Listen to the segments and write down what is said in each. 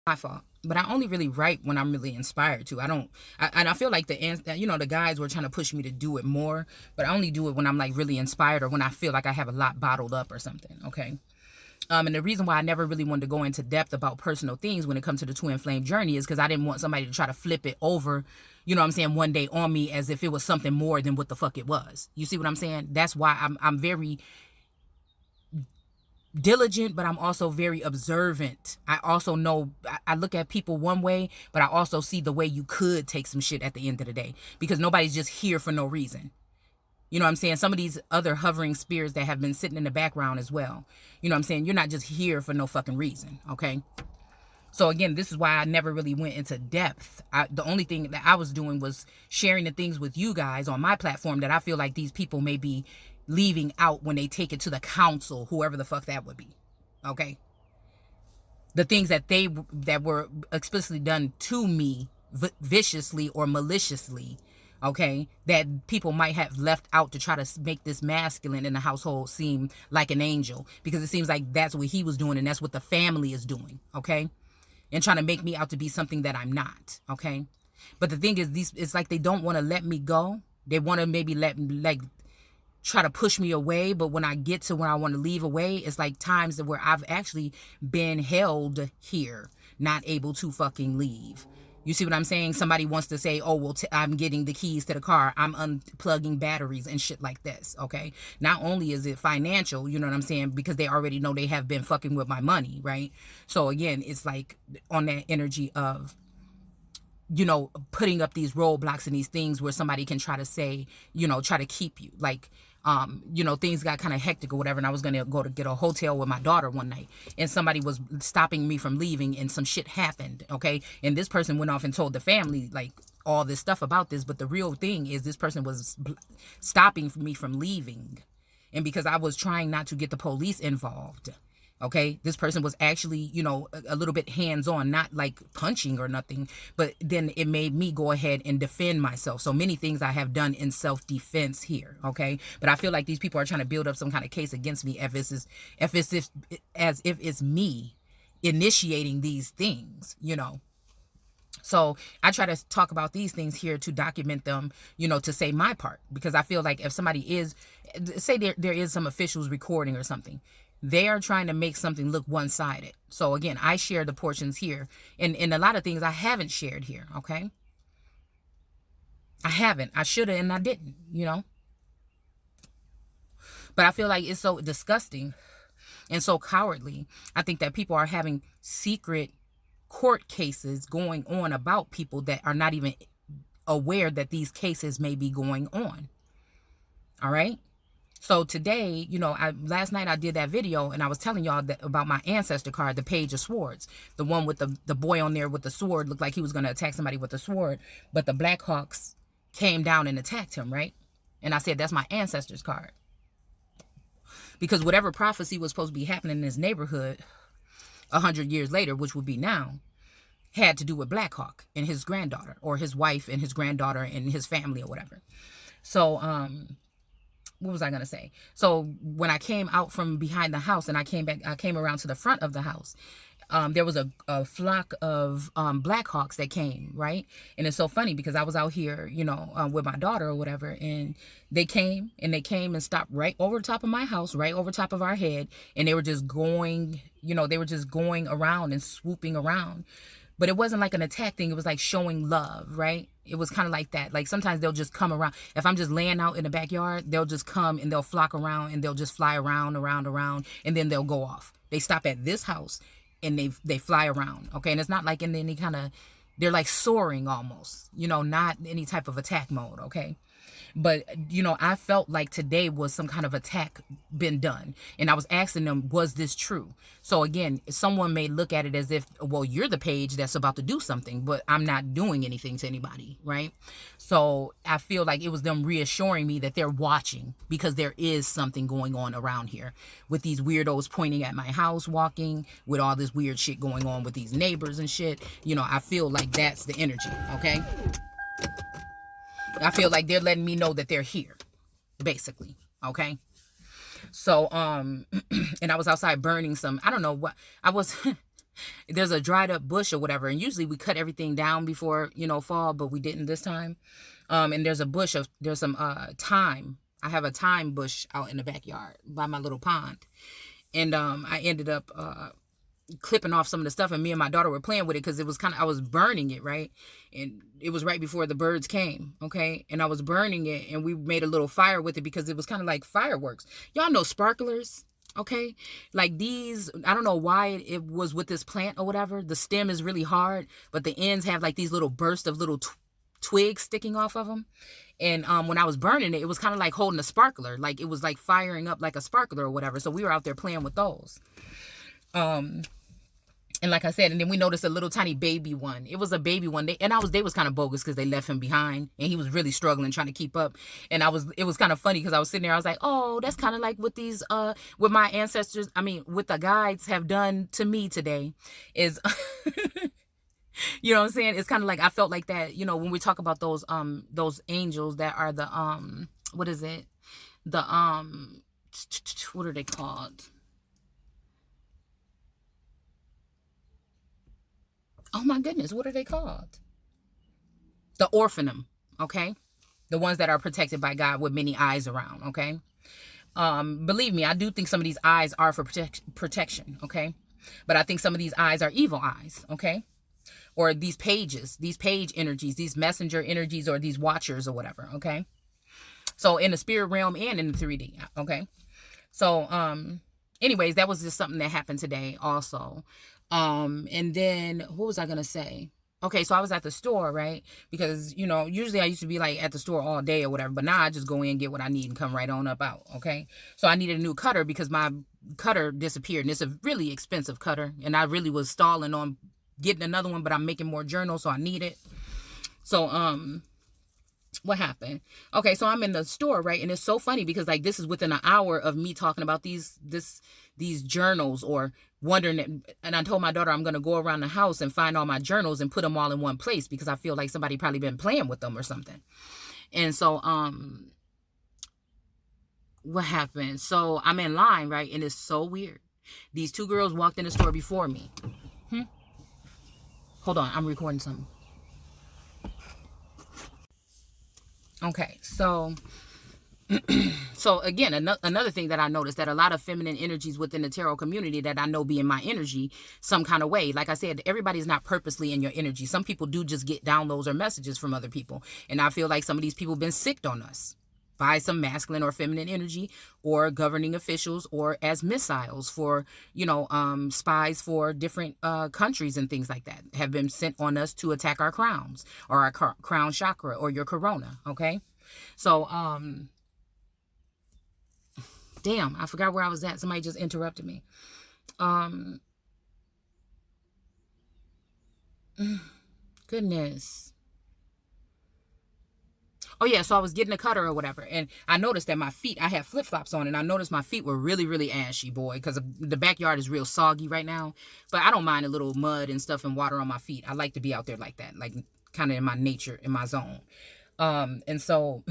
my fault. But I only really write when I'm really inspired to. I don't, and I feel like the guys were trying to push me to do it more, but I only do it when I'm like really inspired or when I feel like I have a lot bottled up or something. Okay. And the reason why I never really wanted to go into depth about personal things when it comes to the twin flame journey is because I didn't want somebody to try to flip it over, you know what I'm saying, one day on me as if it was something more than what the fuck it was. You see what I'm saying? That's why I'm very diligent, but I'm also very observant. I also know I look at people one way, but I also see the way you could take some shit at the end of the day because nobody's just here for no reason. You know what I'm saying? Some of these other hovering spirits that have been sitting in the background as well. You know what I'm saying? You're not just here for no fucking reason, okay? So again, this is why I never really went into depth. The only thing that I was doing was sharing the things with you guys on my platform that I feel like these people may be leaving out when they take it to the council, whoever the fuck that would be, okay? The things that were explicitly done to me viciously or maliciously, okay, that people might have left out to try to make this masculine in the household seem like an angel, because it seems like that's what he was doing and that's what the family is doing, okay, and trying to make me out to be something that I'm not, okay. But the thing is, it's like they don't want to let me go. They want to maybe try to push me away, but when I get to where I want to leave away, it's like times where I've actually been held here, not able to fucking leave. You see what I'm saying? Somebody wants to say, oh, well, I'm getting the keys to the car. I'm unplugging batteries and shit like this, okay? Not only is it financial, you know what I'm saying? Because they already know they have been fucking with my money, right? So again, it's like on that energy of, putting up these roadblocks and these things where somebody can try to say, try to keep you. Like, things got kind of hectic or whatever, and I was going to go to get a hotel with my daughter one night, and somebody was stopping me from leaving, and some shit happened, okay? And this person went off and told the family, like, all this stuff about this, but the real thing is this person was stopping me from leaving, and because I was trying not to get the police involved, okay, this person was actually, a little bit hands-on, not like punching or nothing, but then it made me go ahead and defend myself. So many things I have done in self-defense here, okay? But I feel like these people are trying to build up some kind of case against me as if it's me initiating these things, So I try to talk about these things here to document them, to say my part, because I feel like if somebody is, say there is some officials recording or something, they are trying to make something look one-sided. So again, I share the portions here, and a lot of things I haven't shared here, okay? I haven't. I should have and I didn't, But I feel like it's so disgusting and so cowardly. I think that people are having secret court cases going on about people that are not even aware that these cases may be going on. All right? So today, last night I did that video and I was telling y'all about my ancestor card, the Page of Swords. The one with the boy on there with the sword looked like he was going to attack somebody with the sword, but the Blackhawks came down and attacked him, right? And I said, that's my ancestor's card. Because whatever prophecy was supposed to be happening in his neighborhood 100 years later, which would be now, had to do with Blackhawk and his granddaughter, or his wife and his granddaughter and his family or whatever. So, what was I going to say? So when I came out from behind the house and I came around to the front of the house, there was a flock of Blackhawks that came, right? And it's so funny because I was out here, with my daughter or whatever, and they came and stopped right over the top of my house, right over top of our head, and they were just going, around and swooping around. But it wasn't like an attack thing. It was like showing love, right? It was kind of like that. Like sometimes they'll just come around. If I'm just laying out in the backyard, they'll just come and they'll flock around and they'll just fly around, and then they'll go off. They stop at this house and they fly around, okay? And it's not like in any kind of, they're like soaring almost, not any type of attack mode, okay? But, I felt like today was some kind of attack been done. And I was asking them, was this true? So again, someone may look at it as if, well, you're the page that's about to do something, but I'm not doing anything to anybody, right? So I feel like it was them reassuring me that they're watching because there is something going on around here with these weirdos pointing at my house, walking, with all this weird shit going on with these neighbors and shit. I feel like that's the energy, okay? I feel like they're letting me know that they're here, basically, okay? So, and I was outside burning some, I don't know what, I was, there's a dried up bush or whatever. And usually we cut everything down before, fall, but we didn't this time. And there's some thyme. I have a thyme bush out in the backyard by my little pond. And I ended up clipping off some of the stuff, and me and my daughter were playing with it because I was burning it, right? And it was right before the birds came, okay? And I was burning it, and we made a little fire with it because it was kind of like fireworks. Y'all know sparklers, okay? Like these, I don't know why it was with this plant or whatever. The stem is really hard, but the ends have like these little bursts of little twigs sticking off of them. And when I was burning it, it was kind of like holding a sparkler. Like it was like firing up like a sparkler or whatever. So we were out there playing with those. And like I said, and then we noticed a little tiny baby one. It was a baby one. They was kind of bogus because they left him behind, and he was really struggling trying to keep up. And it was kind of funny because I was sitting there. I was like, oh, that's kind of like what what my ancestors, what the guides have done to me today is, you know what I'm saying? It's kind of like, I felt like that, when we talk about those angels that are the, what is it? The, what are they called? Oh my goodness, what are they called? The orphanum, okay? The ones that are protected by God with many eyes around, okay? Believe me, I do think some of these eyes are for protection, okay? But I think some of these eyes are evil eyes, okay? Or these page energies, these messenger energies, or these watchers or whatever, okay? So in the spirit realm and in the 3D, okay? So, anyways, that was just something that happened today also. And then what was I going to say? Okay. So I was at the store, right? Because, usually I used to be like at the store all day or whatever, but now I just go in, get what I need and come right on up out. Okay. So I needed a new cutter because my cutter disappeared, and it's a really expensive cutter. And I really was stalling on getting another one, but I'm making more journals, so I need it. So, what happened? Okay, so I'm in the store, right? And it's so funny because like this is within an hour of me talking about these journals, or wondering, and I told my daughter I'm going to go around the house and find all my journals and put them all in one place because I feel like somebody probably been playing with them or something. And so what happened? So I'm in line, right? And it's so weird. These two girls walked in the store before me. Hold on, I'm recording something. Okay, so again, another thing that I noticed, that a lot of feminine energies within the tarot community that I know be in my energy some kind of way. Like I said, everybody's not purposely in your energy. Some people do just get downloads or messages from other people. And I feel like some of these people have been sicked on us by some masculine or feminine energy, or governing officials, or as missiles for, spies for different countries and things like that have been sent on us to attack our crowns, or our crown chakra, or your corona. Okay. So, damn, I forgot where I was at. Somebody just interrupted me. Goodness. Oh yeah, so I was getting a cutter or whatever, and I noticed that my feet, I had flip-flops on, and I noticed my feet were really, really ashy, boy, because the backyard is real soggy right now. But I don't mind a little mud and stuff and water on my feet. I like to be out there like that, like kind of in my nature, in my zone. And so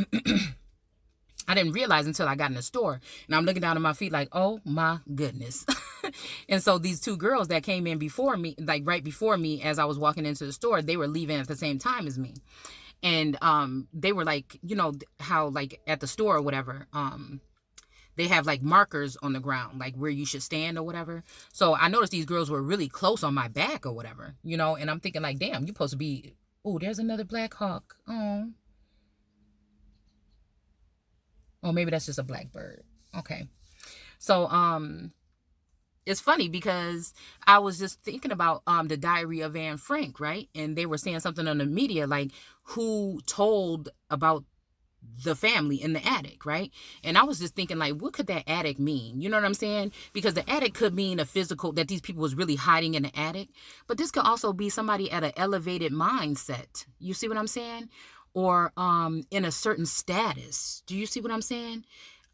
I didn't realize until I got in the store, and I'm looking down at my feet like, oh my goodness. And so these two girls that came in before me, like right before me, as I was walking into the store, they were leaving at the same time as me. And they were like, how like at the store or whatever, they have like markers on the ground, like where you should stand or whatever. So I noticed these girls were really close on my back or whatever, and I'm thinking like, damn, you're supposed to be, oh, there's another black hawk. Oh, maybe that's just a blackbird. Okay. So, it's funny because I was just thinking about the Diary of Anne Frank, right? And they were saying something on the media, like who told about the family in the attic, right? And I was just thinking, like, what could that attic mean? You know what I'm saying? Because the attic could mean a physical, that these people was really hiding in the attic. But this could also be somebody at an elevated mindset. You see what I'm saying? Or in a certain status. Do you see what I'm saying?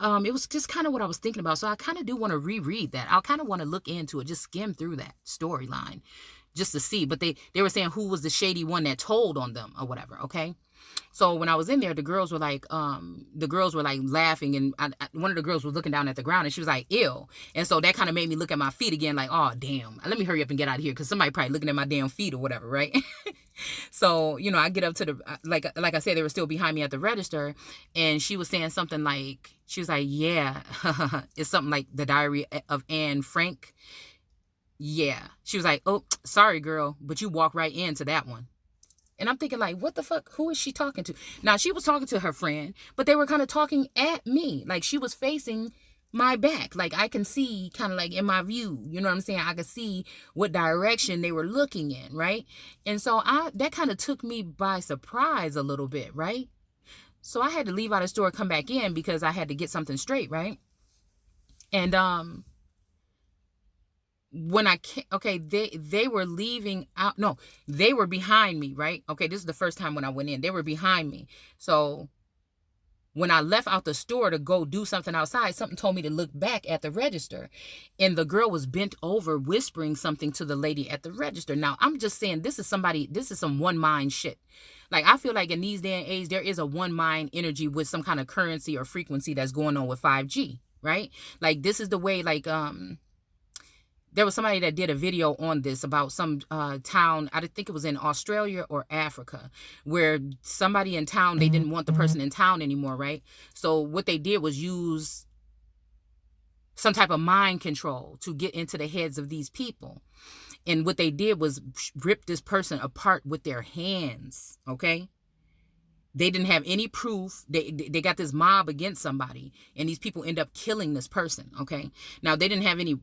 It was just kind of what I was thinking about. So I kind of do want to reread that. I kind of want to look into it, just skim through that storyline, just to see. But they were saying who was the shady one that told on them or whatever. Okay. So when I was in there, the girls were like laughing, and one of the girls was looking down at the ground, and she was like, "Ew." And so that kind of made me look at my feet again, like, "Oh, damn, let me hurry up and get out of here," because somebody probably looking at my damn feet or whatever, right? So I get up to the like I said, they were still behind me at the register, and she was saying something like, she was like, "Yeah," it's something like The Diary of Anne Frank. Yeah, she was like, "Oh, sorry, girl, but you walk right into that one." And I'm thinking, like, what the fuck? Who is she talking to? Now, she was talking to her friend, but they were kind of talking at me. Like, she was facing my back. Like, I can see kind of like in my view, you know what I'm saying? I could see what direction they were looking in, right? And so that kind of took me by surprise a little bit, right? So I had to leave out of the store, come back in because I had to get something straight, right? And when I came, okay, they were leaving out. No, they were behind me, right? Okay, this is the first time when I went in. They were behind me. So when I left out the store to go do something outside, something told me to look back at the register. And the girl was bent over whispering something to the lady at the register. Now, I'm just saying, this is some one mind shit. Like, I feel like in these day and age, there is a one mind energy with some kind of currency or frequency that's going on with 5G, right? Like, this is the way, like, there was somebody that did a video on this about some town, I think it was in Australia or Africa, where somebody in town, they didn't want the person in town anymore, right? So what they did was use some type of mind control to get into the heads of these people. And what they did was rip this person apart with their hands, okay? They didn't have any proof. They got this mob against somebody, and these people end up killing this person. Okay. Now they didn't have any.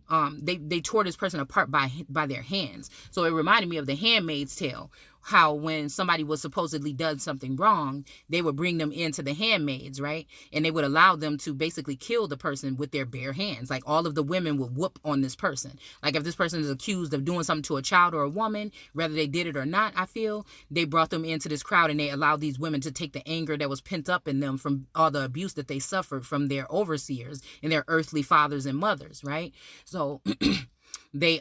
They tore this person apart by their hands. So it reminded me of The Handmaid's Tale. How when somebody was supposedly done something wrong, they would bring them into the handmaids, right? And they would allow them to basically kill the person with their bare hands. Like, all of the women would whoop on this person. Like, if this person is accused of doing something to a child or a woman, whether they did it or not, I feel they brought them into this crowd, and they allowed these women to take the anger that was pent up in them from all the abuse that they suffered from their overseers and their earthly fathers and mothers, right? So they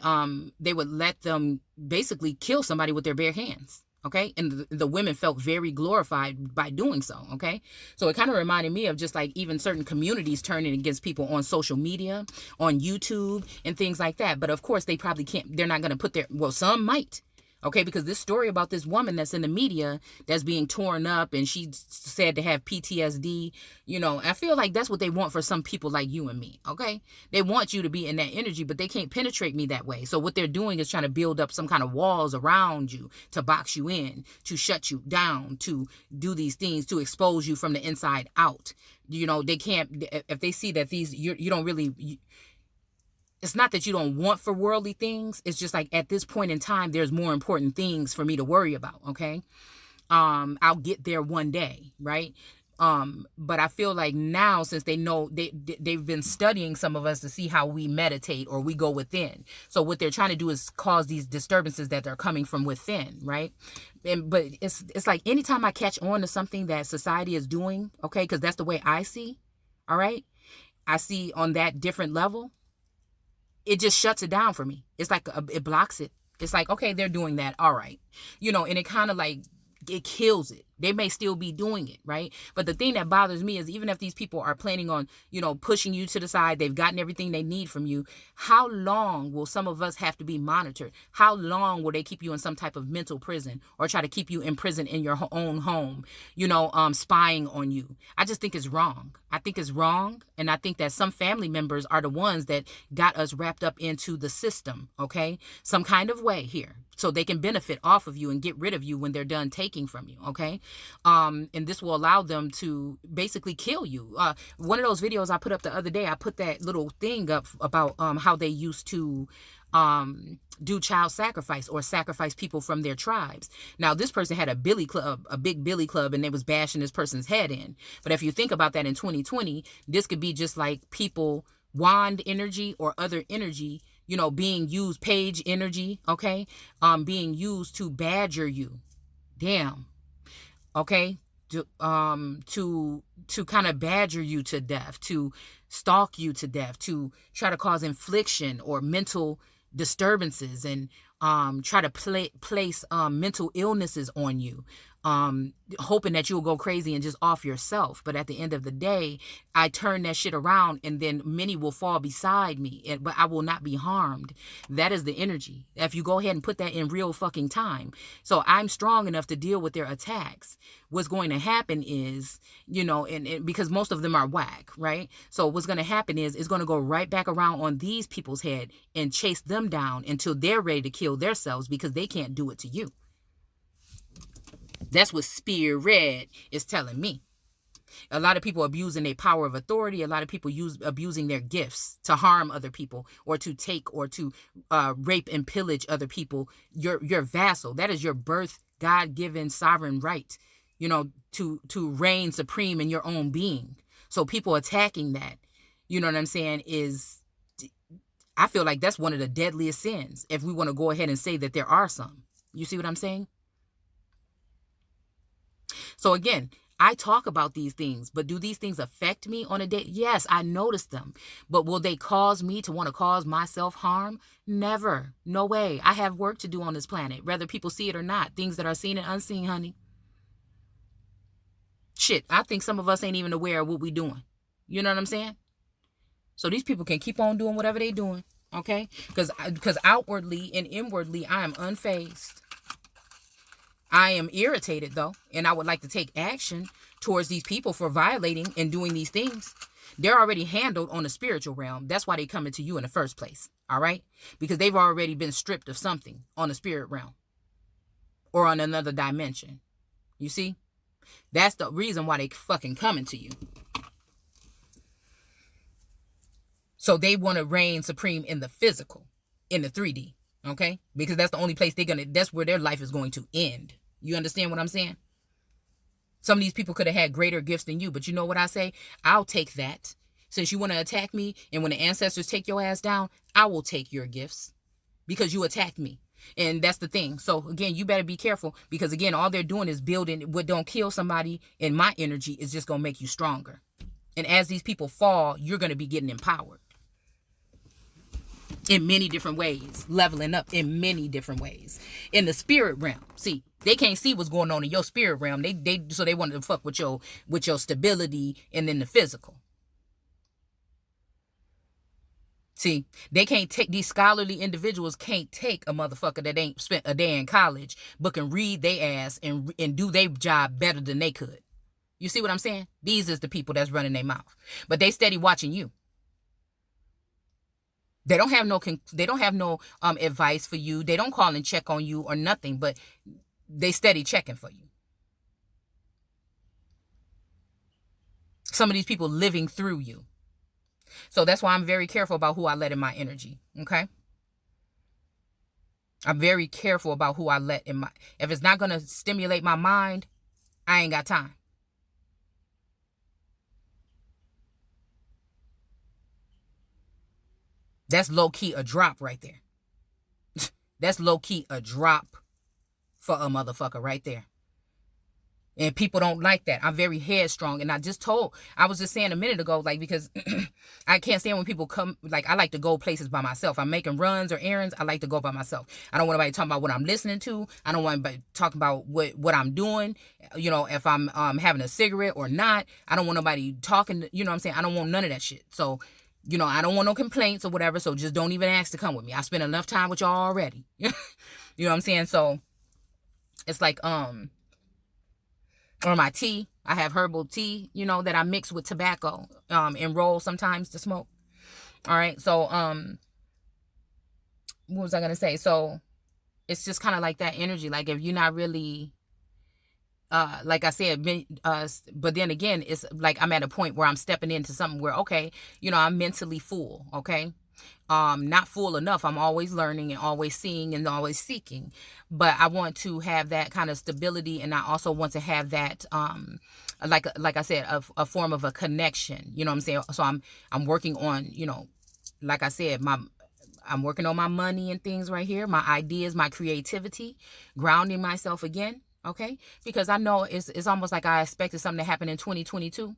would let them basically kill somebody with their bare hands. Okay. And the women felt very glorified by doing so. Okay. So it kind of reminded me of just like even certain communities turning against people on social media, on YouTube and things like that. But of course, they probably can't, they're not going to put well, some might. Okay, because this story about this woman that's in the media that's being torn up and she's said to have PTSD, I feel like that's what they want for some people like you and me, okay? They want you to be in that energy, but they can't penetrate me that way. So what they're doing is trying to build up some kind of walls around you to box you in, to shut you down, to do these things, to expose you from the inside out. They can't, if they see that you don't really... It's not that you don't want for worldly things. It's just like at this point in time, there's more important things for me to worry about. Okay. I'll get there one day. Right. But I feel like now, since they know they've been studying some of us to see how we meditate or we go within. So what they're trying to do is cause these disturbances that are coming from within. Right. But it's like anytime I catch on to something that society is doing. Okay. Cause that's the way I see. All right. I see on that different level. It just shuts it down for me. It's like it blocks it. It's like, okay, they're doing that. All right. And it kind of like, it kills it. They may still be doing it, right? But the thing that bothers me is even if these people are planning on, pushing you to the side, they've gotten everything they need from you. How long will some of us have to be monitored? How long will they keep you in some type of mental prison or try to keep you in prison in your own home, spying on you? I just think it's wrong. I think it's wrong. And I think that some family members are the ones that got us wrapped up into the system, okay? Some kind of way here. So they can benefit off of you and get rid of you when they're done taking from you, okay? And this will allow them to basically kill you. One of those videos I put up the other day, I put that little thing up about how they used to do child sacrifice or sacrifice people from their tribes. Now, this person had a big billy club, and they was bashing this person's head in. But if you think about that in 2020, this could be just like people, wand energy or other energy, being used, page energy, okay? Being used to badger you. Damn. Okay? To kind of badger you to death, to stalk you to death, to try to cause infliction or mental disturbances and try to place mental illnesses on you, hoping that you'll go crazy and just off yourself. But at the end of the day, I turn that shit around, and then many will fall beside me, but I will not be harmed. That is the energy. If you go ahead and put that in real fucking time. So I'm strong enough to deal with their attacks. What's going to happen is, and because most of them are whack, right? So what's going to happen is it's going to go right back around on these people's head and chase them down until they're ready to kill themselves, because they can't do it to you. That's what Spirit is telling me. A lot of people abusing their power of authority. A lot of people abusing their gifts to harm other people, or to take, or to rape and pillage other people. Your vassal. That is your birth, God-given sovereign right, to reign supreme in your own being. So people attacking that, you know what I'm saying, I feel like that's one of the deadliest sins, if we want to go ahead and say that there are some. You see what I'm saying? So again, I talk about these things, but do these things affect me on a day? Yes, I notice them. But will they cause me to want to cause myself harm? Never. No way. I have work to do on this planet, whether people see it or not. Things that are seen and unseen, honey. Shit, I think some of us ain't even aware of what we doing. You know what I'm saying? So these people can keep on doing whatever they doing, okay? Because outwardly and inwardly, I am unfazed. I am irritated, though, and I would like to take action towards these people for violating and doing these things. They're already handled on the spiritual realm. That's why they coming to you in the first place, all right? Because they've already been stripped of something on the spirit realm or on another dimension. You see? That's the reason why they fucking coming to you. So they want to reign supreme in the physical, in the 3D, okay? Because that's the only place that's where their life is going to end. You understand what I'm saying? Some of these people could have had greater gifts than you, but you know what I say? I'll take that. Since you want to attack me, and when the ancestors take your ass down, I will take your gifts because you attacked me. And that's the thing. So again, you better be careful, because again, all they're doing is building. What don't kill somebody in my energy is just going to make you stronger. And as these people fall, you're going to be getting empowered in many different ways, leveling up in many different ways. In the spirit realm, see, they can't see what's going on in your spirit realm. So they want to fuck with your stability and then the physical. See, they can't take, these scholarly individuals can't take a motherfucker that ain't spent a day in college but can read their ass and do their job better than they could. You see what I'm saying? These is the people that's running their mouth, but they steady watching you. They don't have no advice for you. They don't call and check on you or nothing, but they steady checking for you. Some of these people living through you. So that's why I'm very careful about who I let in my energy, okay? I'm very careful about who I let in my... If it's not going to stimulate my mind, I ain't got time. That's low-key a drop right there. That's low-key a drop for a motherfucker right there. And people don't like that. I'm very headstrong. And I was just saying a minute ago, like, because I can't stand when people come, like, I like to go places by myself. I'm making runs or errands. I like to go by myself. I don't want anybody talking about what I'm listening to. I don't want anybody talking about what I'm doing. If I'm having a cigarette or not. I don't want nobody talking, you know what I'm saying? I don't want none of that shit. So, I don't want no complaints or whatever. So just don't even ask to come with me. I spend enough time with y'all already. You know what I'm saying? So it's like, or my tea. I have herbal tea, that I mix with tobacco, and roll sometimes to smoke. All right. So, what was I going to say? So it's just kind of like that energy. Like if you're not really, like I said, but then again, it's like I'm at a point where I'm stepping into something where, okay, I'm mentally full. Okay. Not full enough. I'm always learning and always seeing and always seeking, but I want to have that kind of stability. And I also want to have that, like I said, a form of a connection, you know what I'm saying? So I'm working on, like I said, I'm working on my money and things right here, my ideas, my creativity, grounding myself again. Okay, because I know it's almost like I expected something to happen in 2022.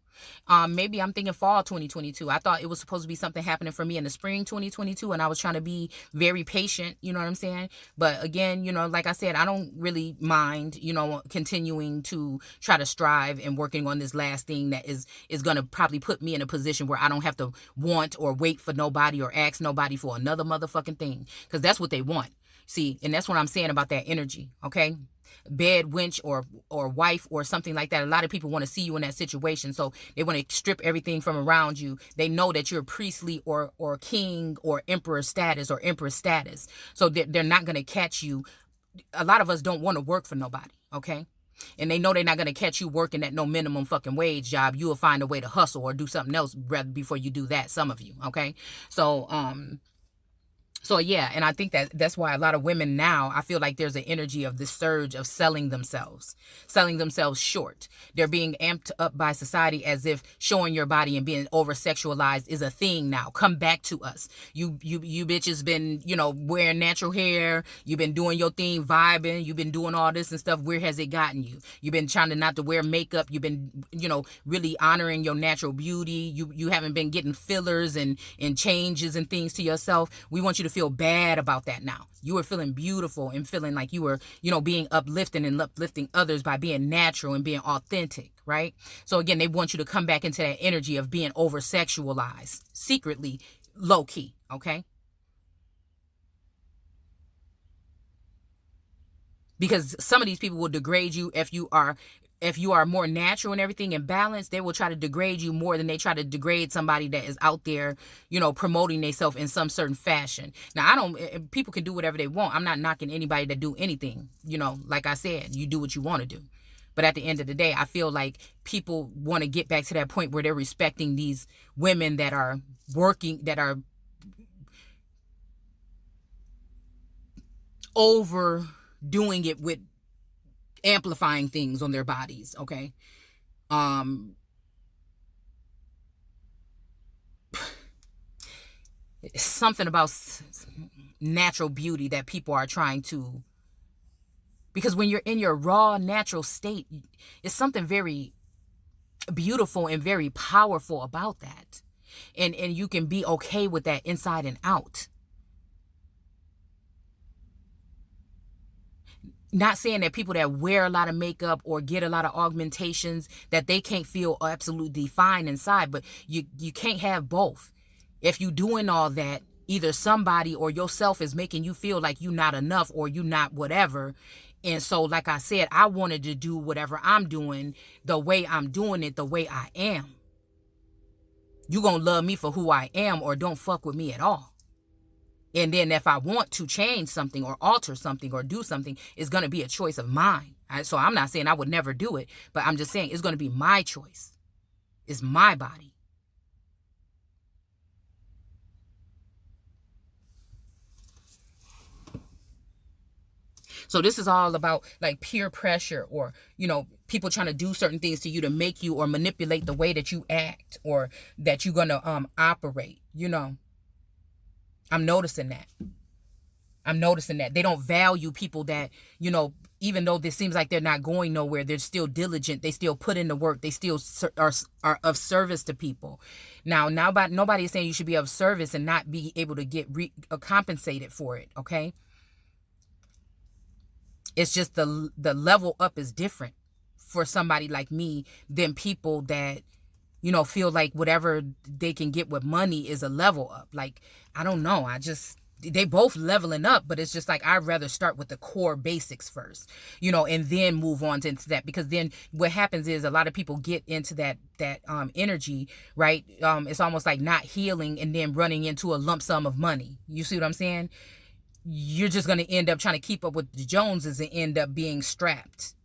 Maybe I'm thinking fall 2022. I thought it was supposed to be something happening for me in the spring 2022, and I was trying to be very patient, you know what I'm saying? But again, like I said, I don't really mind, continuing to try to strive and working on this last thing that is going to probably put me in a position where I don't have to want or wait for nobody or ask nobody for another motherfucking thing, because that's what they want. See, and that's what I'm saying about that energy, okay? Bed wench or wife or something like that. A lot of people want to see you in that situation, so they want to strip everything from around you. They know that you're priestly or king or emperor status or empress status, so they're not going to catch you. A lot of us don't want to work for nobody, okay? And they know they're not going to catch you working at no minimum fucking wage job. You will find a way to hustle or do something else rather before you do that, some of you, okay? So yeah, and I think that's why a lot of women now, I feel like there's an energy of this surge of selling themselves short. They're being amped up by society as if showing your body and being over sexualized is a thing now. Come back to us. You bitches been, wearing natural hair. You've been doing your thing, vibing. You've been doing all this and stuff. Where has it gotten you? You've been trying to not to wear makeup. You've been, really honoring your natural beauty. You haven't been getting fillers and changes and things to yourself. We want you to feel bad about that now. You were feeling beautiful and feeling like you were, being uplifting and uplifting others by being natural and being authentic, right? So again, they want you to come back into that energy of being over sexualized, secretly, low key, okay? Because some of these people will degrade you if you are more natural and everything and balanced. They will try to degrade you more than they try to degrade somebody that is out there, promoting themselves in some certain fashion. Now, people can do whatever they want. I'm not knocking anybody that do anything. Like I said, you do what you want to do. But at the end of the day, I feel like people want to get back to that point where they're respecting these women that are working, that are overdoing it with amplifying things on their bodies, okay? Something about natural beauty that people are trying to, because when you're in your raw natural state, it's something very beautiful and very powerful about that, and you can be okay with that inside and out. Not saying that people that wear a lot of makeup or get a lot of augmentations, that they can't feel absolutely fine inside, but you can't have both. If you doing all that, either somebody or yourself is making you feel like you not enough or you not whatever. And so, like I said, I wanted to do whatever I'm doing, the way I'm doing it, the way I am. You gonna love me for who I am or don't fuck with me at all. And then if I want to change something or alter something or do something, it's going to be a choice of mine. So I'm not saying I would never do it, but I'm just saying it's going to be my choice. It's my body. So this is all about like peer pressure or, people trying to do certain things to you to make you or manipulate the way that you act or that you're going to operate, I'm noticing that. They don't value people that, even though this seems like they're not going nowhere, they're still diligent. They still put in the work. They still are of service to people. Now, nobody is saying you should be of service and not be able to get compensated for it, okay? It's just the level up is different for somebody like me than people that, feel like whatever they can get with money is a level up. Like, I don't know. They both leveling up, but it's just like, I'd rather start with the core basics first, and then move on into that. Because then what happens is a lot of people get into that energy, right? It's almost like not healing and then running into a lump sum of money. You see what I'm saying? You're just going to end up trying to keep up with the Joneses and end up being strapped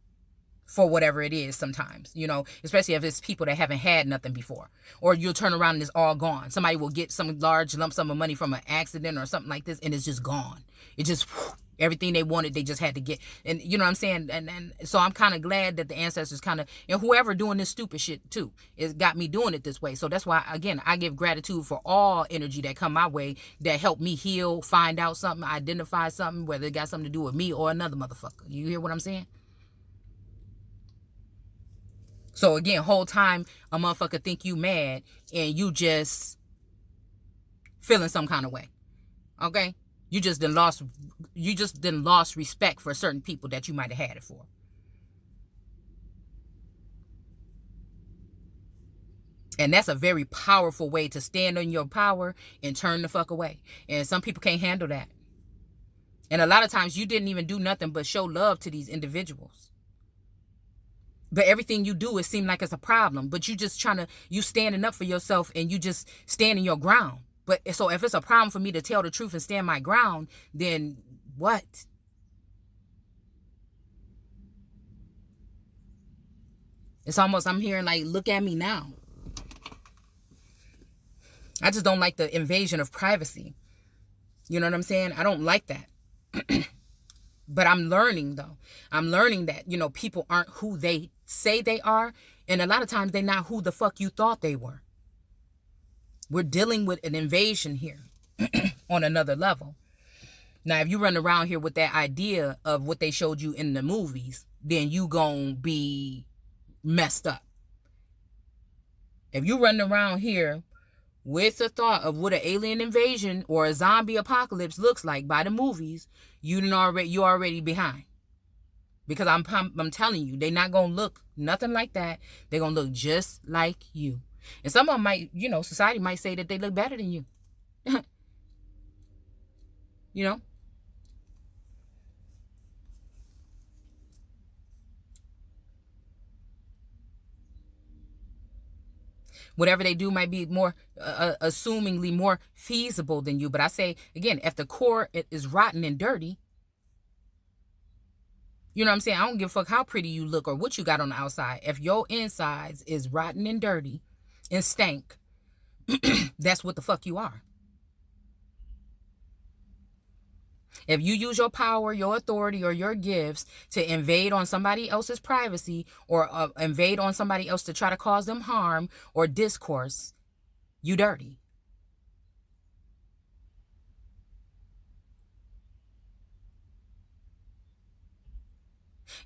for whatever it is sometimes, especially if it's people that haven't had nothing before. Or you'll turn around and it's all gone. Somebody will get some large lump sum of money from an accident or something like this, and it's just gone. It just, everything they wanted, they just had to get. And you know what I'm saying? And so I'm kind of glad that the ancestors kind of, and whoever doing this stupid shit too, it's got me doing it this way. So that's why, again, I give gratitude for all energy that come my way that help me heal, find out something, identify something, whether it got something to do with me or another motherfucker. You hear what I'm saying? So again, whole time a motherfucker think you mad and you just feeling some kind of way. Okay? You just done lost respect for certain people that you might have had it for. And that's a very powerful way to stand on your power and turn the fuck away. And some people can't handle that. And a lot of times you didn't even do nothing but show love to these individuals. But everything you do, it seems like it's a problem. But you just you standing up for yourself and you just standing your ground. But so if it's a problem for me to tell the truth and stand my ground, then what? It's almost, I'm hearing like, look at me now. I just don't like the invasion of privacy. You know what I'm saying? I don't like that. But I'm learning, though. I'm learning that, people aren't who they say they are. And a lot of times they're not who the fuck you thought they were. We're dealing with an invasion here on another level. Now, if you run around here with that idea of what they showed you in the movies, then you gonna be messed up. If you run around here with the thought of what an alien invasion or a zombie apocalypse looks like by the movies, you're already behind. Because I'm telling you, they're not gonna look nothing like that. They're gonna look just like you. And some of them might, society might say that they look better than you. Whatever they do might be more, assumingly more feasible than you. But I say, again, if the core is rotten and dirty, you know what I'm saying? I don't give a fuck how pretty you look or what you got on the outside. If your insides is rotten and dirty and stank, that's what the fuck you are. If you use your power, your authority, or your gifts to invade on somebody else's privacy or invade on somebody else to try to cause them harm or discourse, you dirty.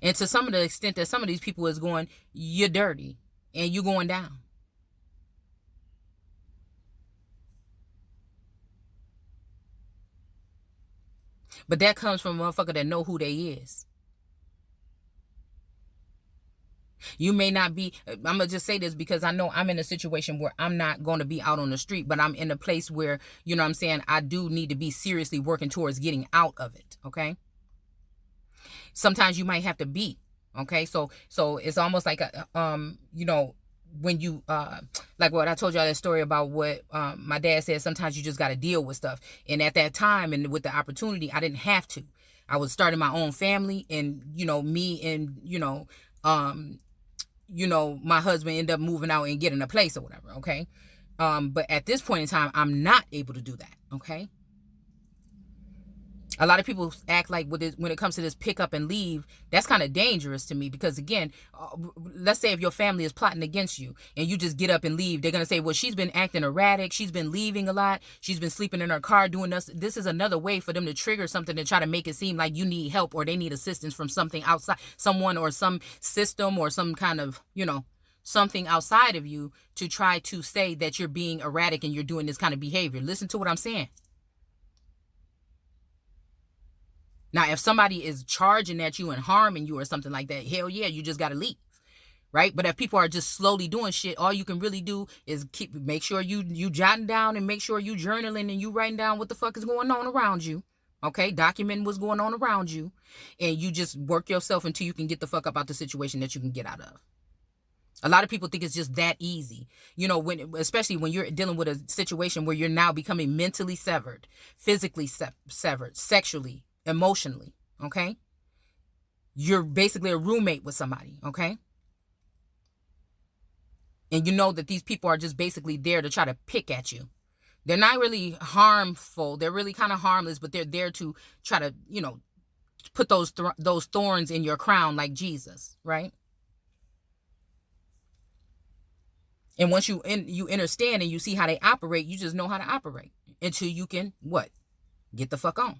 And to some of the extent that some of these people is going, you're dirty and you're going down. But that comes from a motherfucker that know who they is. You may not be, I'm going to just say this because I know I'm in a situation where I'm not going to be out on the street, but I'm in a place where, you know what I'm saying, I do need to be seriously working towards getting out of it, okay? Sometimes you might have to be, okay? So it's almost like, when you, like what I told y'all that story about what my dad said, sometimes you just got to deal with stuff. And at that time and with the opportunity, I didn't have to. I was starting my own family and, me and, my husband ended up moving out and getting a place or whatever, okay? But at this point in time, I'm not able to do that, okay? A lot of people act like when it comes to this pick up and leave, that's kind of dangerous to me because, again, let's say if your family is plotting against you and you just get up and leave, they're going to say, well, she's been acting erratic. She's been leaving a lot. She's been sleeping in her car doing this. This is another way for them to trigger something to try to make it seem like you need help or they need assistance from something outside, someone or some system or some kind of, something outside of you to try to say that you're being erratic and you're doing this kind of behavior. Listen to what I'm saying. Now, if somebody is charging at you and harming you or something like that, hell yeah, you just got to leave, right? But if people are just slowly doing shit, all you can really do is make sure you jotting down and make sure you journaling and you writing down what the fuck is going on around you, okay? Documenting what's going on around you, and you just work yourself until you can get the fuck up out the situation that you can get out of. A lot of people think it's just that easy, especially when you're dealing with a situation where you're now becoming mentally severed, physically severed, sexually, emotionally, okay? You're basically a roommate with somebody, okay? And you know that these people are just basically there to try to pick at you. They're not really harmful. They're really kind of harmless, but they're there to try to, put those thorns in your crown like Jesus, right? And once you understand and you see how they operate, you just know how to operate until you can, what? Get the fuck on.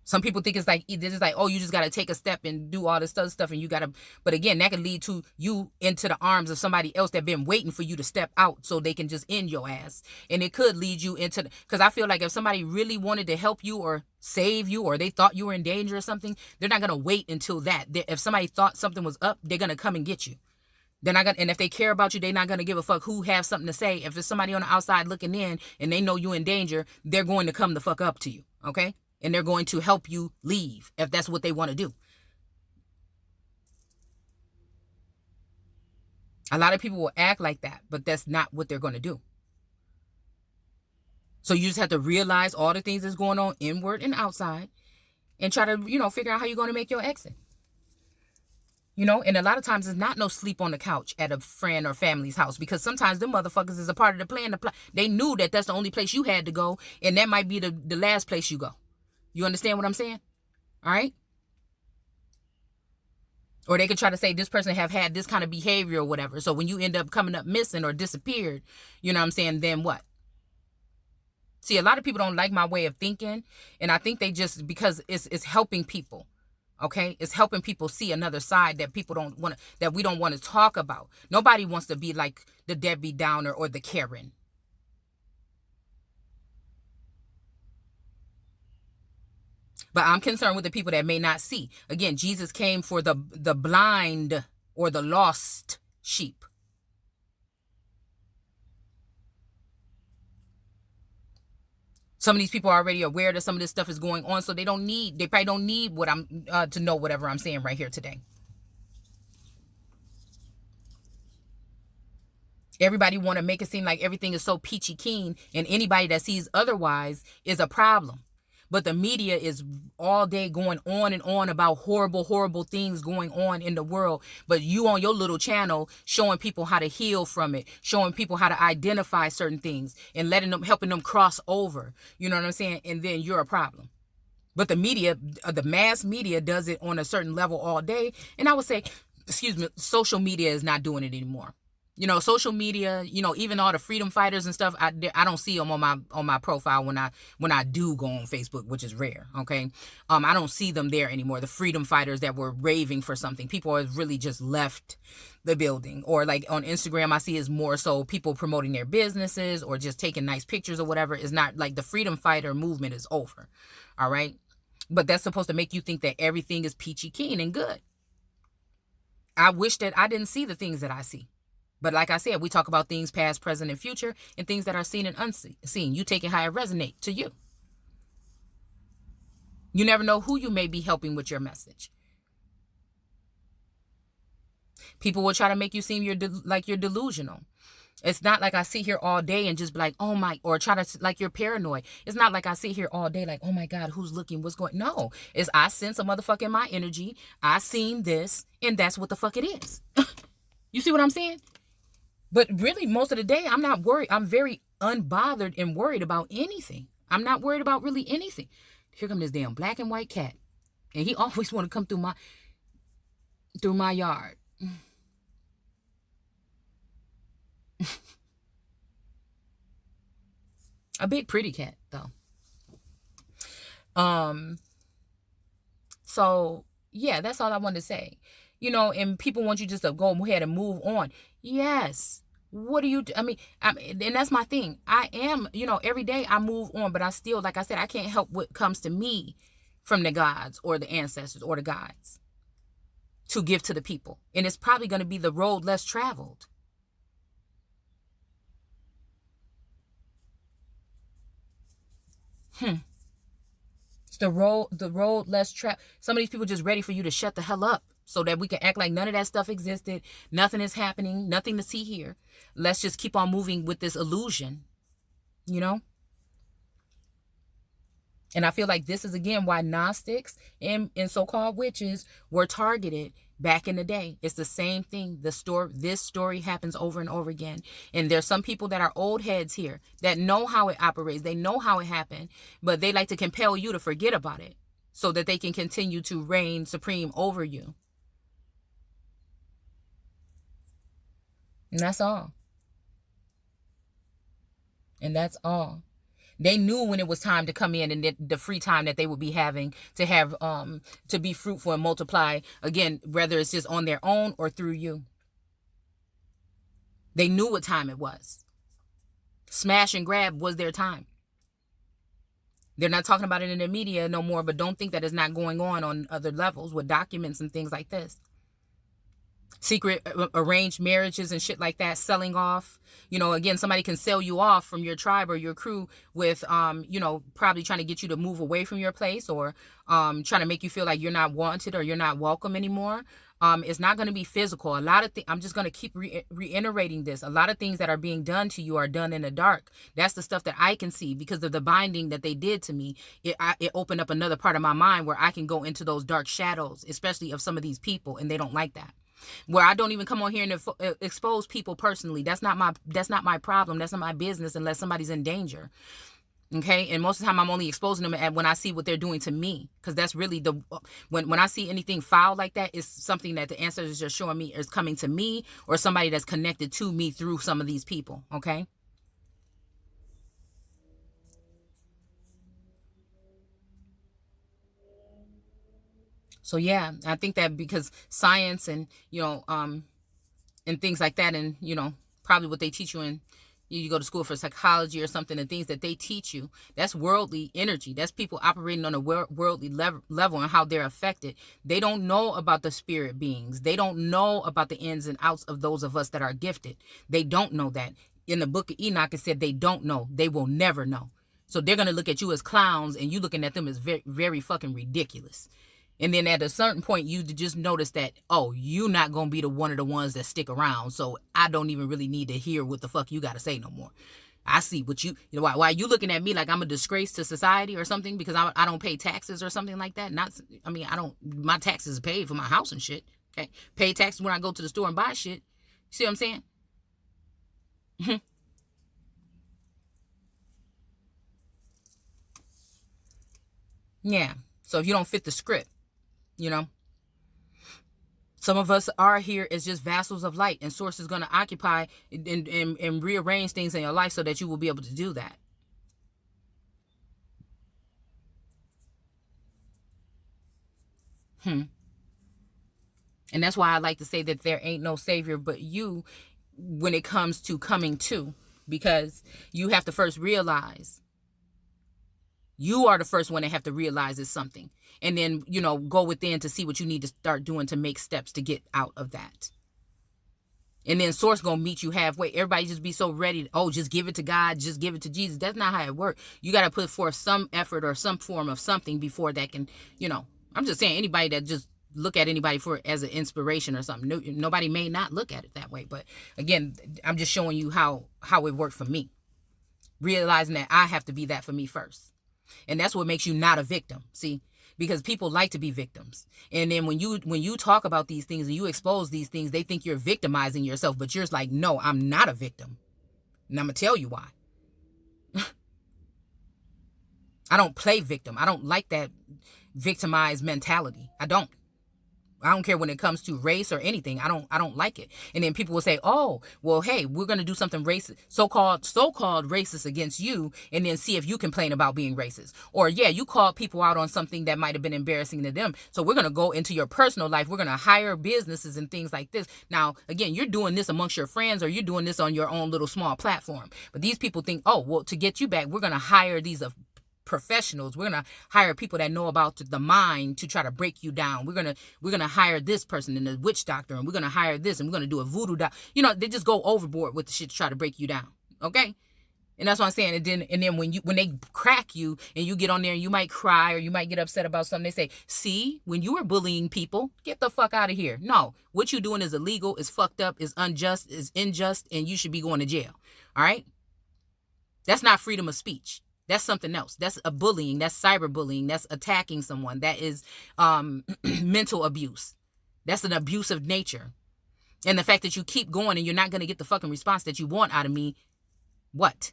Some people think it's like, this is like, oh, you just got to take a step and do all this other stuff. And you got to, but again, that could lead to you into the arms of somebody else that been waiting for you to step out so they can just end your ass. And it could lead you into, because I feel like if somebody really wanted to help you or save you, or they thought you were in danger or something, they're not going to wait until that. If somebody thought something was up, they're going to come and get you. They're not gonna, and if they care about you, they're not gonna give a fuck who has something to say. If it's somebody on the outside looking in and they know you in danger, they're going to come the fuck up to you, okay? And they're going to help you leave if that's what they want to do. A lot of people will act like that, but that's not what they're going to do. So you just have to realize all the things that's going on inward and outside, and try to, figure out how you're going to make your exit. And a lot of times it's not no sleep on the couch at a friend or family's house, because sometimes them motherfuckers is a part of the plan. They knew that that's the only place you had to go, and that might be the last place you go. You understand what I'm saying? All right? Or they could try to say this person have had this kind of behavior or whatever. So when you end up coming up missing or disappeared, you know what I'm saying, then what? See, a lot of people don't like my way of thinking, and I think they just, because it's helping people. Okay, it's helping people see another side that people don't want to, that we don't want to talk about. Nobody wants to be like the Debbie Downer or the Karen. But I'm concerned with the people that may not see. Again, Jesus came for the blind or the lost sheep. Some of these people are already aware that some of this stuff is going on, so they probably don't need what I'm to know whatever I'm saying right here today. Everybody want to make it seem like everything is so peachy keen, and anybody that sees otherwise is a problem. But the media is all day going on and on about horrible, horrible things going on in the world. But you on your little channel showing people how to heal from it, showing people how to identify certain things and helping them cross over. You know what I'm saying? And then you're a problem. But the media, the mass media does it on a certain level all day. And I would say, social media is not doing it anymore. Social media, even all the freedom fighters and stuff, I don't see them on my profile when I do go on Facebook, which is rare. Okay. I don't see them there anymore. The freedom fighters that were raving for something, people have really just left the building. Or like on Instagram, I see is more so people promoting their businesses or just taking nice pictures or whatever. Is not like the freedom fighter movement is over. All right. But that's supposed to make you think that everything is peachy keen and good. I wish that I didn't see the things that I see. But like I said, we talk about things past, present, and future, and things that are seen and unseen. You take it how it resonates to you. You never know who you may be helping with your message. People will try to make you seem like you're delusional. It's not like I sit here all day and just be like, oh my, or try to, like, you're paranoid. It's not like I sit here all day like, oh my God, who's looking, what's going, no. It's I sense a motherfucker in my energy. I seen this, and that's what the fuck it is. You see what I'm saying? But really, most of the day, I'm not worried. I'm very unbothered and worried about anything. I'm not worried about really anything. Here comes this damn black and white cat. And he always want to come through my yard. A big pretty cat, though. So yeah, that's all I wanted to say. And people want you just to go ahead and move on. Yes. What do you do? I mean, and that's my thing. I am, every day I move on, but I still, like I said, I can't help what comes to me from the gods or the ancestors or the guides to give to the people. And it's probably going to be the road less traveled. It's the road less traveled. Some of these people just ready for you to shut the hell up, so that we can act like none of that stuff existed. Nothing is happening. Nothing to see here. Let's just keep on moving with this illusion, And I feel like this is, again, why Gnostics and so-called witches were targeted back in the day. It's the same thing. This story happens over and over again. And there's some people that are old heads here that know how it operates. They know how it happened, but they like to compel you to forget about it so that they can continue to reign supreme over you. And that's all. They knew when it was time to come in and the free time that they would be having to have to be fruitful and multiply again, whether it's just on their own or through you. They knew what time it was. Smash and grab was their time. They're not talking about it in the media no more, but don't think that it's not going on other levels with documents and things like this. Secret arranged marriages and shit like that, selling off. You know, again, somebody can sell you off from your tribe or your crew with, you know, probably trying to get you to move away from your place or trying to make you feel like you're not wanted or you're not welcome anymore. It's not going to be physical. A lot of things, I'm just going to keep reiterating this. A lot of things that are being done to you are done in the dark. That's the stuff that I can see because of the binding that they did to me. It opened up another part of my mind where I can go into those dark shadows, especially of some of these people, and they don't like that. Where I don't even come on here and expose people personally. That's not my problem. That's not my business unless somebody's in danger. Okay, and most of the time I'm only exposing them when I see what they're doing to me, because that's really when I see anything foul like that, it's something that the ancestors are showing me is coming to me or somebody that's connected to me through some of these people. Okay. So yeah, I think that because science and and things like that, and probably what they teach you in you go to school for psychology or something, and things that they teach you, that's worldly energy. That's people operating on a worldly level and how they're affected. They don't know about the spirit beings. They don't know about the ins and outs of those of us that are gifted. They don't know that. In the book of Enoch, it said they don't know. They will never know. So they're going to look at you as clowns, and you looking at them as very, very fucking ridiculous. And then at a certain point, you just notice that, oh, you're not going to be the one of the ones that stick around. So I don't even really need to hear what the fuck you got to say no more. I see what why you looking at me like I'm a disgrace to society or something because I don't pay taxes or something like that. My taxes are paid for my house and shit. Okay. Pay taxes when I go to the store and buy shit. See what I'm saying? Yeah. So if you don't fit the script, some of us are here as just vassals of light, and Source is going to occupy and rearrange things in your life so that you will be able to do that. And that's why I like to say that there ain't no savior but you when it comes to coming to, because you have to first realize. You are the first one that have to realize it's something. And then, go within to see what you need to start doing to make steps to get out of that. And then Source going to meet you halfway. Everybody just be so ready. Just give it to God. Just give it to Jesus. That's not how it works. You got to put forth some effort or some form of something before that can, I'm just saying anybody that just look at anybody as an inspiration or something. Nobody may not look at it that way. But again, I'm just showing you how it worked for me. Realizing that I have to be that for me first. And that's what makes you not a victim. See, because people like to be victims. And then when you talk about these things and you expose these things, they think you're victimizing yourself. But you're just like, no, I'm not a victim. And I'm going to tell you why. I don't play victim. I don't like that victimized mentality. I don't care when it comes to race or anything. I don't like it. And then people will say, oh, well, hey, we're going to do something racist, so-called racist against you, and then see if you complain about being racist. Or, yeah, you called people out on something that might have been embarrassing to them. So we're going to go into your personal life. We're going to hire businesses and things like this. Now, again, you're doing this amongst your friends or you're doing this on your own little small platform. But these people think, oh, well, to get you back, we're going to hire these professionals. We're gonna hire people that know about the mind to try to break you down. We're gonna hire this person and the witch doctor, and we're gonna hire this, and we're gonna do a voodoo doctor. They just go overboard with the shit to try to break you down. Okay. And that's what I'm saying. And then when they crack you and you get on there and you might cry or you might get upset about something, they say, see, when you were bullying people, get the fuck out of here. No, what you're doing is illegal, is fucked up, is unjust, is unjust, and you should be going to jail. All right. That's not freedom of speech. That's something else. That's a bullying. That's cyberbullying. That's attacking someone. That is mental abuse. That's an abuse of nature. And the fact that you keep going and you're not going to get the fucking response that you want out of me, what?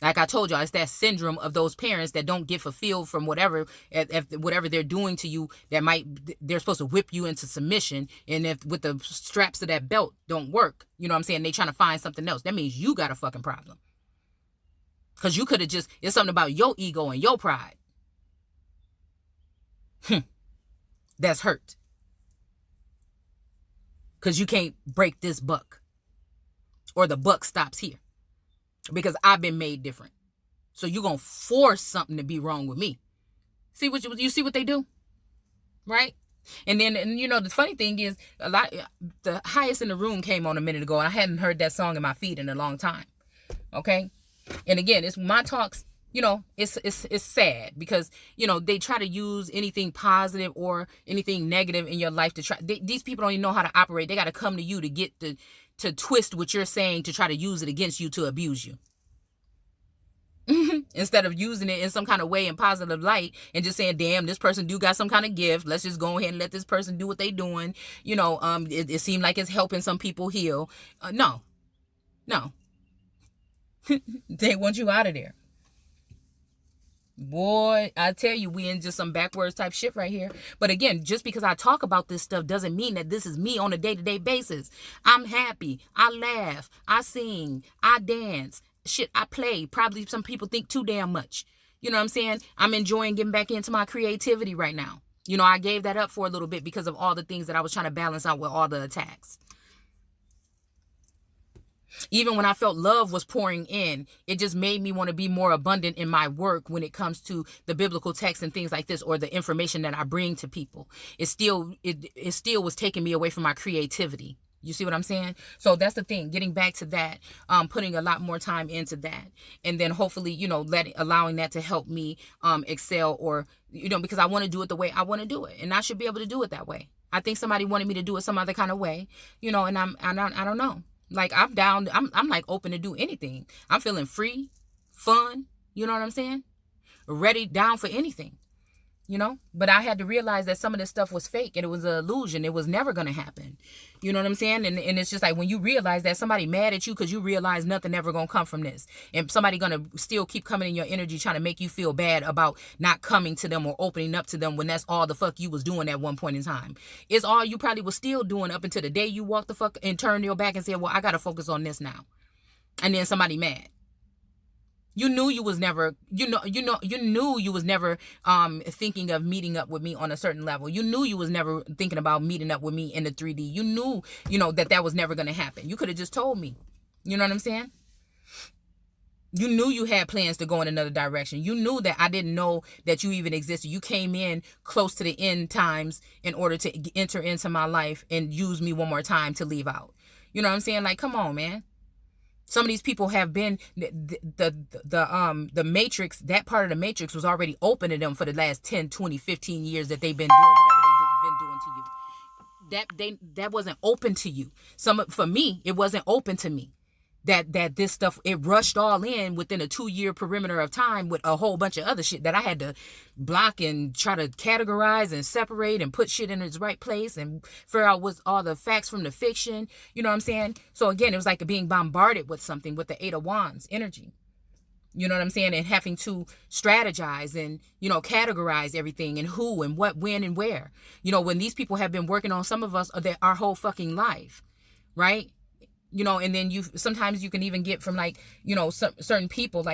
Like I told y'all, it's that syndrome of those parents that don't get fulfilled from whatever they're doing to you, they're supposed to whip you into submission. And if with the straps of that belt don't work, you know what I'm saying, they trying to find something else. That means you got a fucking problem. Because you could have just, it's something about your ego and your pride. That's hurt. Because you can't break this buck. Or the buck stops here. Because I've been made different. So you're going to force something to be wrong with me. See what you see what they do? Right? And then, and you know, the funny thing is, the highest in the room came on a minute ago, and I hadn't heard that song in my feed in a long time. Okay? And again, it's my talks, you know, it's sad because, you know, they try to use anything positive or anything negative in your life to try. These people don't even know how to operate. They got to come to you to get to twist what you're saying to try to use it against you to abuse you. Instead of using it in some kind of way in positive light and just saying, damn, this person do got some kind of gift. Let's just go ahead and let this person do what they doing. You know, it seemed like it's helping some people heal. No. They want you out of there. Boy, I tell you, we in just some backwards type shit right here. But again, just because I talk about this stuff doesn't mean that this is me on a day-to-day basis. I'm happy. I laugh. I sing. I dance. Shit, I play. Probably some people think too damn much. You know what I'm saying? I'm enjoying getting back into my creativity right now. You know, I gave that up for a little bit because of all the things that I was trying to balance out with all the attacks. Even when I felt love was pouring in, it just made me want to be more abundant in my work when it comes to the biblical text and things like this, or the information that I bring to people. It still was taking me away from my creativity. You see what I'm saying? So that's the thing, getting back to that, putting a lot more time into that. And then hopefully, you know, allowing that to help me excel, or, you know, because I want to do it the way I want to do it. And I should be able to do it that way. I think somebody wanted me to do it some other kind of way, you know, and I don't know. Like, I'm down. I'm like open to do anything. I'm feeling free, fun. You know what I'm saying? Ready, down for anything. You know, but I had to realize that some of this stuff was fake and it was an illusion. It was never going to happen. You know what I'm saying? And it's just like when you realize that somebody mad at you because you realize nothing ever going to come from this, and somebody going to still keep coming in your energy trying to make you feel bad about not coming to them or opening up to them when that's all the fuck you was doing at one point in time. It's all you probably was still doing up until the day you walked the fuck and turned your back and said, well, I got to focus on this now. And then somebody mad. You knew you was never, you knew you was never thinking of meeting up with me on a certain level. You knew you was never thinking about meeting up with me in the 3D. You knew, that was never going to happen. You could have just told me. You know what I'm saying? You knew you had plans to go in another direction. You knew that I didn't know that you even existed. You came in close to the end times in order to enter into my life and use me one more time to leave out. You know what I'm saying? Like, come on, man. Some of these people have been, the matrix, that part of the matrix was already open to them for the last 10, 20, 15 years that they've been doing whatever they've been doing to you. That wasn't open to you. For me, it wasn't open to me. That this stuff, it rushed all in within a 2-year perimeter of time with a whole bunch of other shit that I had to block and try to categorize and separate and put shit in its right place and figure out what's all the facts from the fiction. You know what I'm saying? So again, it was like being bombarded with something with the 8 of Wands energy. You know what I'm saying? And having to strategize and, categorize everything and who and what, when and where. When these people have been working on some of us our whole fucking life, right? And then sometimes you can even get from certain people,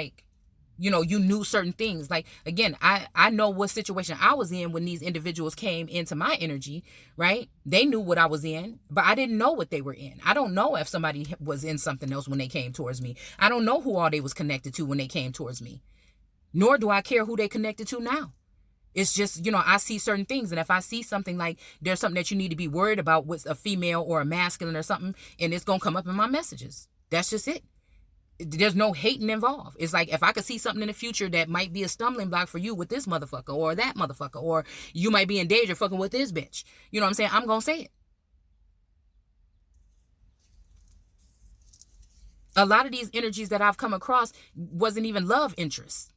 you knew certain things. Like, again, I know what situation I was in when these individuals came into my energy, right? They knew what I was in, but I didn't know what they were in. I don't know if somebody was in something else when they came towards me. I don't know who all they was connected to when they came towards me. Nor do I care who they connected to now. It's just, I see certain things. And if I see something like there's something that you need to be worried about with a female or a masculine or something, and it's going to come up in my messages. That's just it. There's no hating involved. It's like if I could see something in the future that might be a stumbling block for you with this motherfucker or that motherfucker, or you might be in danger fucking with this bitch. You know what I'm saying? I'm going to say it. A lot of these energies that I've come across wasn't even love interests.